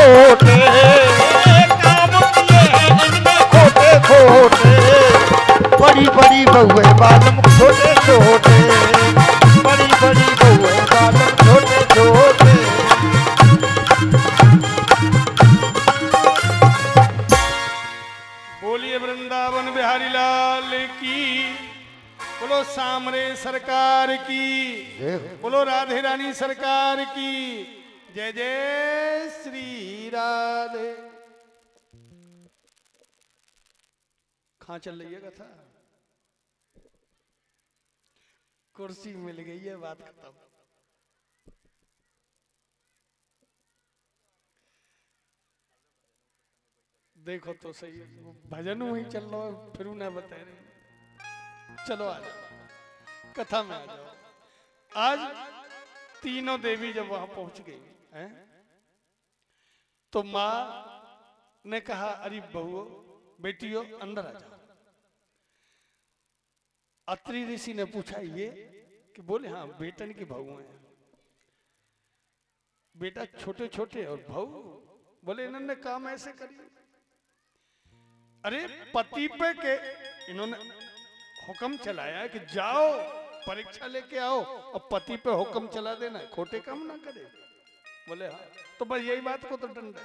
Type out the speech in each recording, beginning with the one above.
खोटे, काम किए हैं इनने खोटे खोटे। बड़ी बड़ी बहुएं बालम छोटे छोटे, बड़ी बड़ी बहुएं बालम छोटे छोटे। बोलिए वृंदावन बिहारी लाल की, बोलो सामरे सरकार की, बोलो राधे रानी सरकार की। जय जय श्री राधे। कहाँ चल रही है कथा? कुर्सी मिल गई है, बात खत्म। देखो तो सही, भजन वही चल रहा है, फिर ना बता रहे। चलो आ जाओ, कथा में आ जाओ। आज तीनों देवी जब वहां पहुंच गई हैं, तो माँ ने कहा, अरे बहुओं बेटियों अंदर आ जाओ। अत्रि ऋषि ने पूछा ये कि बोले हाँ बेटन की बहू है। बेटा छोटे छोटे और बहू, बोले इन्होंने काम ऐसे करी। अरे पति पे के इन्होंने हुक्म चलाया कि जाओ परीक्षा लेके आओ, और पति पे हुक्म चला देना, खोटे काम ना करे। बोले हाँ, तो बस यही बात को तो दंड है,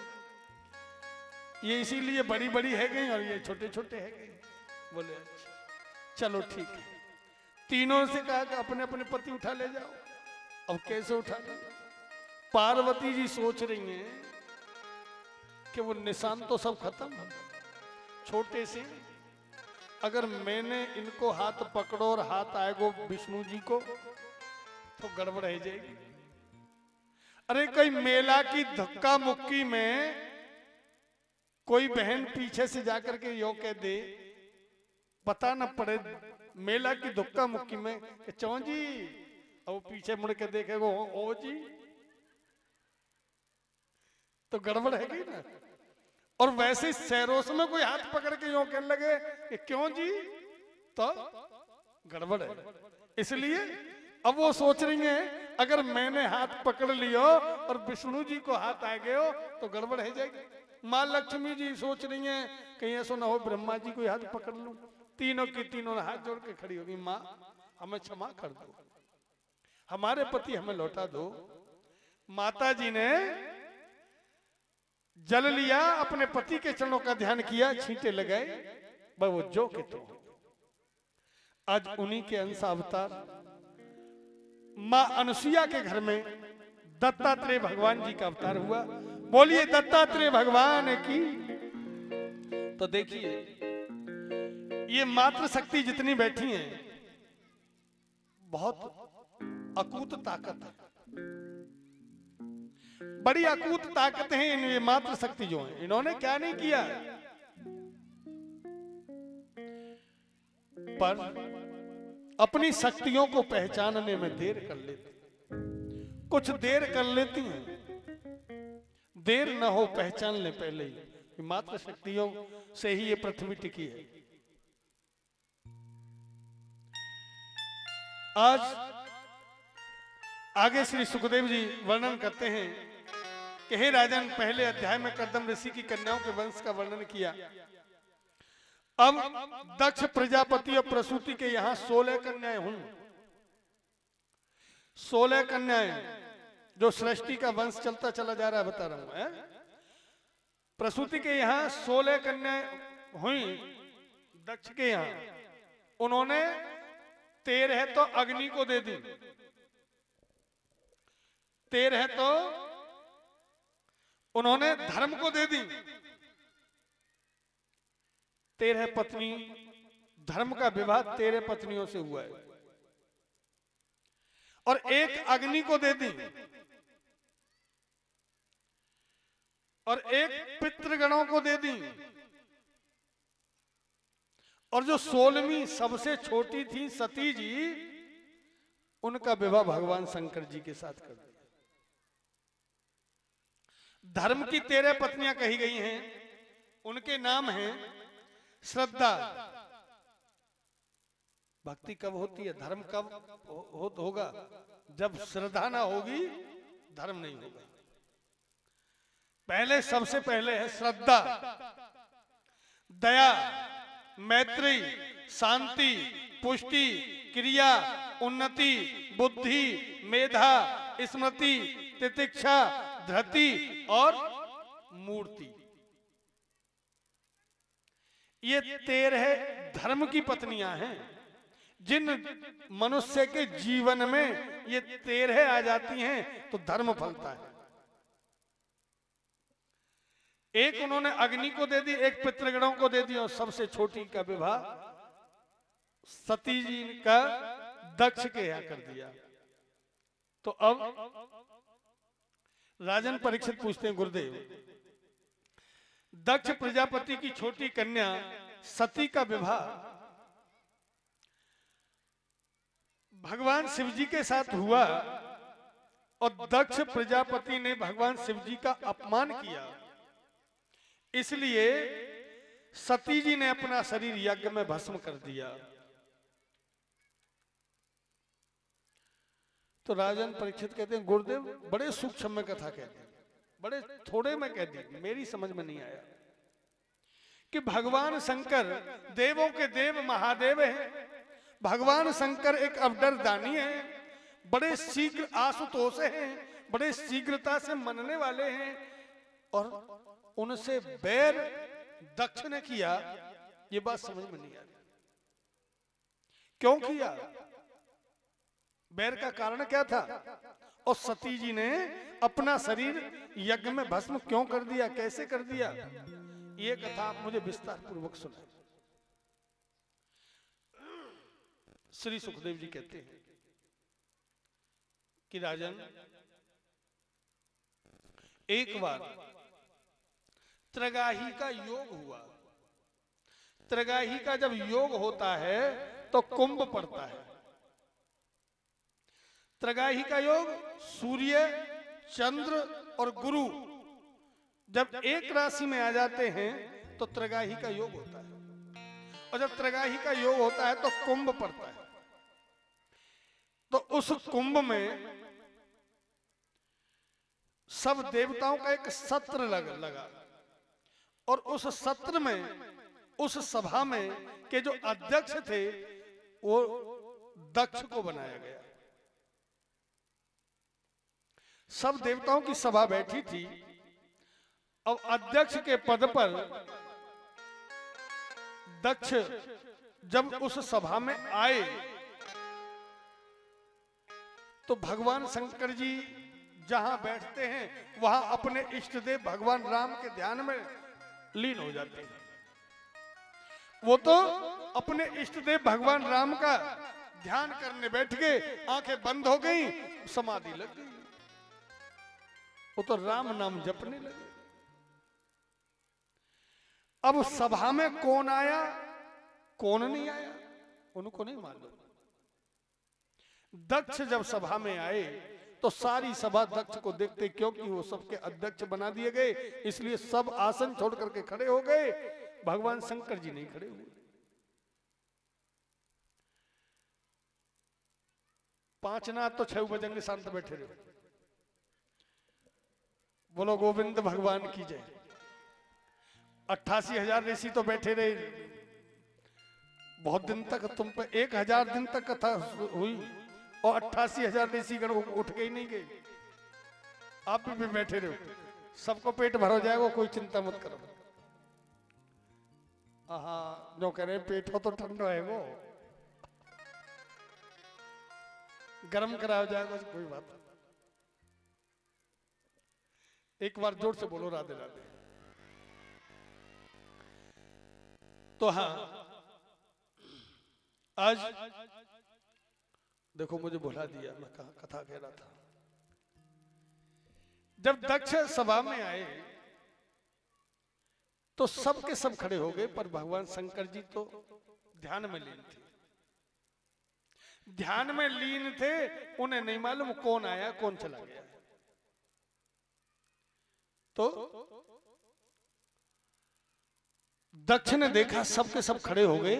ये इसीलिए बड़ी बड़ी है गई और ये छोटे छोटे है गई। बोले अच्छा चलो ठीक है। तीनों से कहा कि अपने अपने पति उठा ले जाओ। अब कैसे उठा ले? पार्वती जी सोच रही हैं कि वो निशान तो सब खत्म है, छोटे से अगर मैंने इनको हाथ पकड़ो और हाथ आएगो विष्णु जी को तो गड़बड़ रह जाएगी। अरे कहीं मेला की धक्का मुक्की में कोई बहन पीछे से जाकर के यो कह दे, पता न पड़े मेला की धक्का मुक्की में कि चौ जी, और वो पीछे मुड़ के देखेगा ओ जी, तो गड़बड़ है गई ना। और वैसे सैरोस में कोई हाथ पकड़ के यूं कहने लगे कि क्यों जी, तो गड़बड़ है। इसलिए अब वो सोच रही हैं अगर मैंने हाथ पकड़ लियो और विष्णु जी को हाथ आ गए हो तो गड़बड़ है जाएगी। माँ लक्ष्मी जी सोच रही हैं कहीं ऐसा ना हो ब्रह्मा जी को हाथ पकड़ लूं। तीनों की तीनों ने हाथ जोड़ के खड़ी होगी, माँ हमें क्षमा कर दो, हमारे पति हमें लौटा दो। माता जी ने जल लिया, अपने पति के चरणों का ध्यान किया, छींटे लगाए, वो जो के तो। आज उन्हीं के अंश अवतार मां अनुसुईया के घर में दत्तात्रेय भगवान जी का अवतार हुआ। बोलिए दत्तात्रेय भगवान की। तो देखिए ये मातृ शक्ति जितनी बैठी है बहुत अकूत ताकत है, बड़ी अकूत ताकत है इन ये मातृ शक्ति जो है। इन्होंने क्या नहीं किया, पर अपनी शक्तियों को पहचानने में देर कर लेती, कुछ देर कर लेती हैं। देर न हो पहचान ले पहले ही, मातृ शक्तियों से ही ये पृथ्वी टिकी है। आज आगे श्री सुखदेव जी वर्णन करते हैं कि हे राजन, पहले अध्याय में कर्दम ऋषि की कन्याओं के वंश का वर्णन किया। अब दक्ष प्रजापति और प्रसूति के यहां 16 कन्याएं हुई। 16 कन्याएं जो सृष्टि का वंश चलता चला जा रहा है, बता रहा हूं। प्रसूति के यहां 16 कन्याएं हुई दक्ष के यहां। उन्होंने 13 तो अग्नि को दे दी, 13 तो उन्होंने धर्म को दे दी। 13 पत्नी, धर्म का विवाह 13 पत्नियों से हुआ है, और एक अग्नि को दे दी, और एक पितृगणों को दे दी, और जो 16वीं सबसे छोटी थी सती जी, उनका विवाह भगवान शंकर जी के साथ कर दिया। धर्म की 13 पत्नियां कही गई हैं, उनके नाम हैं श्रद्धा। भक्ति कब होती है, धर्म कब होगा? जब श्रद्धा ना होगी धर्म नहीं होगा। पहले सबसे पहले है श्रद्धा, दया, मैत्री, शांति, पुष्टि, क्रिया, उन्नति, बुद्धि, मेधा, स्मृति, तितिक्षा, धृति और मूर्ति। ये 13 धर्म की पत्नियां हैं। जिन मनुष्य के जीवन में ये 13 आ जाती हैं तो धर्म फलता है। एक उन्होंने अग्नि को दे दी, एक पितृगणों को दे दी और सबसे छोटी का विवाह सती जी का दक्ष के यहाँ कर दिया। तो अब राजन परीक्षित पूछते हैं, गुरुदेव, दक्ष प्रजापति की छोटी कन्या सती का विवाह भगवान शिव जी के साथ हुआ और दक्ष प्रजापति ने भगवान शिव जी का अपमान किया, इसलिए सती जी ने अपना शरीर यज्ञ में भस्म कर दिया। तो राजन परीक्षित कहते हैं, गुरुदेव बड़े सूक्ष्म में कथा कहते हैं, बड़े थोड़े में कह दी, मेरी समझ में नहीं आया कि भगवान शंकर देवों के देव महादेव हैं। भगवान शंकर एक अवडरदानी है, बड़े शीघ्र आशुतोष हैं, बड़े शीघ्रता से मनने वाले हैं और उनसे बैर दक्ष ने किया। ये बात समझ में नहीं आ रही, क्यों किया, बैर का कारण क्या था, और सती जी ने अपना शरीर यज्ञ में भस्म क्यों कर दिया, कैसे कर दिया, ये कथा आप मुझे विस्तार पूर्वक सुनाए। श्री सुखदेव जी कहते हैं कि राजन, एक बार त्रगाही का योग हुआ। त्रगाही का जब योग होता है तो कुंभ पड़ता है। त्रगाही का योग सूर्य, चंद्र और गुरु जब एक राशि में आ जाते हैं तो त्रगाही का योग होता है, और जब त्रगाही का योग होता है तो कुंभ पड़ता है। तो उस कुंभ में सब देवताओं का एक सत्र लगा और उस सत्र में, उस सभा में के जो अध्यक्ष थे वो दक्ष को बनाया गया। सब देवताओं की सभा बैठी थी और अध्यक्ष के पद पर दक्ष जब उस सभा में आए तो भगवान शंकर जी जहां बैठते हैं वहां अपने इष्ट देव भगवान राम के ध्यान में लीन हो जाते हैं। वो तो अपने इष्ट देव भगवान राम का ध्यान करने बैठ गए, आंखें बंद हो गई, समाधि लग गई, वो तो राम नाम जपने लगे। अब सभा में कौन आया कौन नहीं आया उनको नहीं मालूम। दक्ष जब सभा में आए तो सारी सभा दक्ष को देखते, क्योंकि वो सबके अध्यक्ष बना दिए गए, इसलिए सब आसन छोड़ करके खड़े हो गए, भगवान शंकर जी नहीं खड़े हुए। 5 नाथ तो 6 बजेंगे, शांत बैठे रहे। बोलो गोविंद भगवान की जय। 88,000 ऋषि तो बैठे रहे, बहुत दिन तक, तुम पे 1000 दिन तक कथा हुई और 88,000 ऋषि गण उठ के ही नहीं गए। आप भी बैठे रहो, सबको पेट भर हो जाएगा, कोई चिंता मत करो। हाँ, जो कह रहे पेट हो तो ठंडा है, वो गर्म करा हो जाएगा, कोई बात नहीं। एक बार जोर से बोलो राधे राधे। तो हाँ, आज देखो मुझे भुला दिया, मैं कथा कह रहा था। जब दक्ष सभा में आए तो सब के सब खड़े हो गए, पर भगवान शंकर जी तो ध्यान में लीन थे। ध्यान में लीन थे, उन्हें नहीं मालूम कौन आया कौन चला गया। तो दक्ष ने देखा सब के सब खड़े हो गए,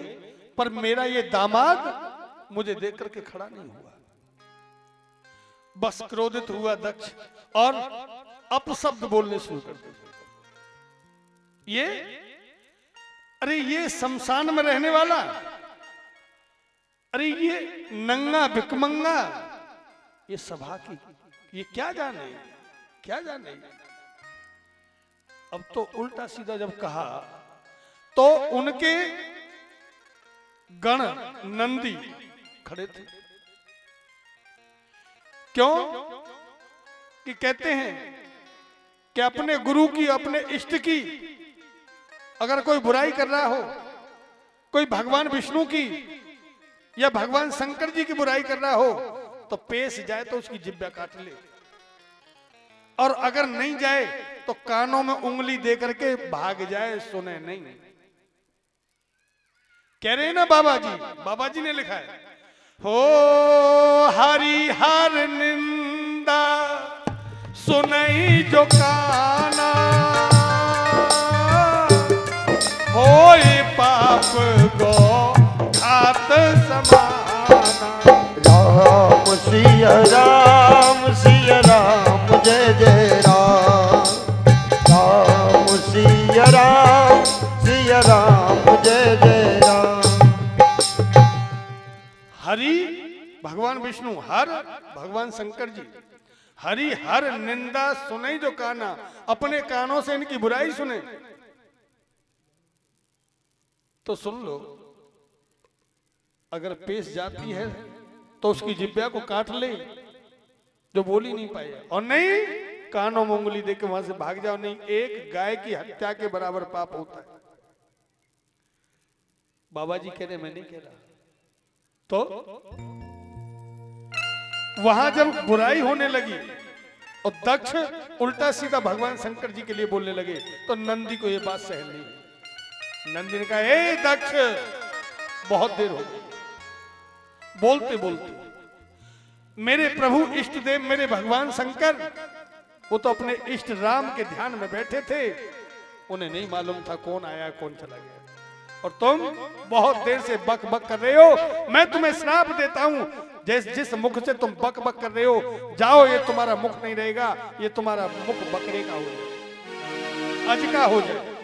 पर मेरा ये दामाद मुझे देख करके खड़ा नहीं हुआ। बस क्रोधित हुआ दक्ष और अपशब्द बोलने शुरू कर देते। ये अरे ये शमशान में रहने वाला, अरे ये नंगा भिकमंगा, ये सभा की, ये क्या जाने, क्या जाने। अब तो उल्टा सीधा जब कहा तो उनके गण नंदी खड़े थे। क्यों कि कहते हैं कि अपने गुरु की, अपने इष्ट की अगर कोई बुराई कर रहा हो, कोई भगवान विष्णु की या भगवान शंकर जी की बुराई कर रहा हो, तो पेश जाए तो उसकी जिब्या काट ले, और अगर नहीं जाए तो कानों में उंगली दे करके भाग जाए, सुने नहीं। कह रहे हैं ना बाबा जी ने लिखा है, हो हरि हर निंदा सुनई जो काना, होए पाप गो घात समाना। राम सिया राम जय जय राम, राम सिया राम जय जय राम। हरि भगवान विष्णु, हर भगवान शंकर जी, हरि हर निंदा सुनई जो काना, अपने कानों से इनकी बुराई सुने तो सुन लो, अगर पेश जाती है तो उसकी जिब्या को काट ले जो बोल ही नहीं पाए, और नहीं कानों में उंगली देके वहां से भाग जाओ, नहीं एक गाय की हत्या के बराबर पाप होता है। बाबा जी कह रहे मैं नहीं कह रहा। तो वहां जब बुराई होने लगी और दक्ष उल्टा सीधा भगवान शंकर जी के लिए बोलने लगे, तो नंदी को यह बात सहन नहीं। नंदी ने कहा, ए दक्ष, बहुत देर हो गई बोलते बोलते। मेरे प्रभु इष्ट देव, मेरे भगवान शंकर, वो तो अपने इष्ट राम के ध्यान में बैठे थे, उन्हें नहीं मालूम था कौन आया कौन चला गया, और तुम बहुत देर से बक बक कर रहे हो। मैं तुम्हें श्राप देता हूं, जिस मुख से तुम बक बक कर रहे हो, जाओ, ये तुम्हारा मुख नहीं रहेगा, ये तुम्हारा मुख बकरे का हो जाए, अज का हो जाए।